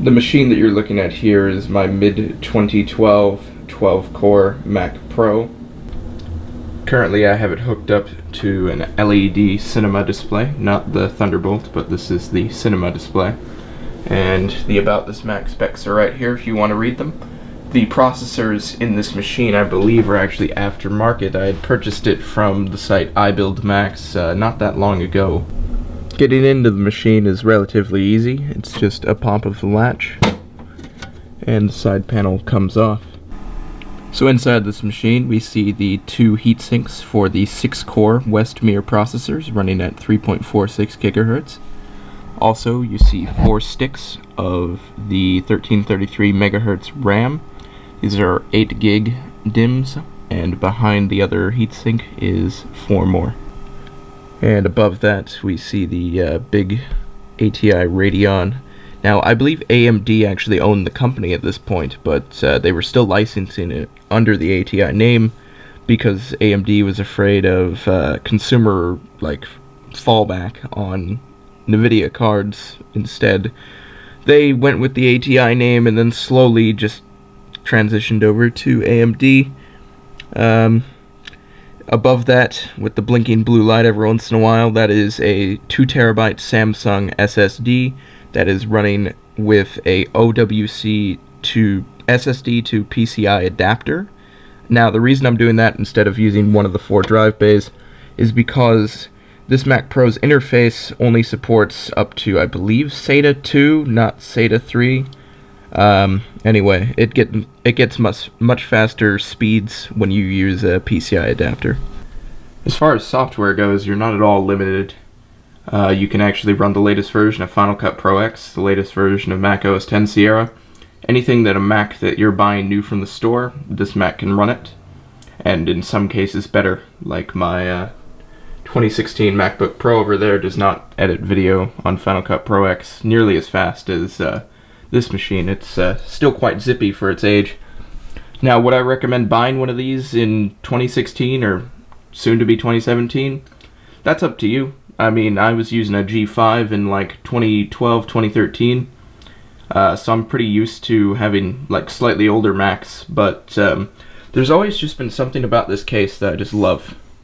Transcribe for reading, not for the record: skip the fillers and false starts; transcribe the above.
The machine that you're looking at here is my mid-2012 12-core Mac Pro. Currently I have it hooked up to an LED cinema display, not the Thunderbolt, but this is the cinema display. And the About This Mac specs are right here if you want to read them. The processors in this machine, I believe, are actually aftermarket. I had purchased it from the site iBuildMacs not that long ago. Getting into the machine is relatively easy. It's just a pop of the latch and the side panel comes off. So inside this machine we see the two heat sinks for the 6-core Westmere processors running at 3.46 GHz. Also you see 4 sticks of the 1333 MHz RAM. These are 8 gig DIMMs, and behind the other heatsink is 4 more. And above that we see the big ATI Radeon. Now I believe AMD actually owned the company at this point, but they were still licensing it under the ATI name because AMD was afraid of consumer fallback on NVIDIA cards. Instead they went with the ATI name and then slowly just transitioned over to AMD. Above that, with the blinking blue light every once in a while, that is a 2 terabyte Samsung SSD that is running with a OWC to SSD to PCI adapter. Now, the reason I'm doing that instead of using one of the 4 drive bays is because this Mac Pro's interface only supports up to, I believe, SATA 2, not SATA 3. Anyway, it gets much faster speeds when you use a PCI adapter. As far as software goes, you're not at all limited. You can actually run the latest version of Final Cut Pro X, the latest version of Mac OS X Sierra. Anything that a Mac that you're buying new from the store, this Mac can run it. And in some cases better, like my 2016 MacBook Pro over there does not edit video on Final Cut Pro X nearly as fast as this machine. It's still quite zippy for its age. Now, would I recommend buying one of these in 2016 or soon to be 2017? That's up to you. I mean, I was using a G5 in 2012, 2013, so I'm pretty used to having slightly older Macs, but there's always just been something about this case that I just love.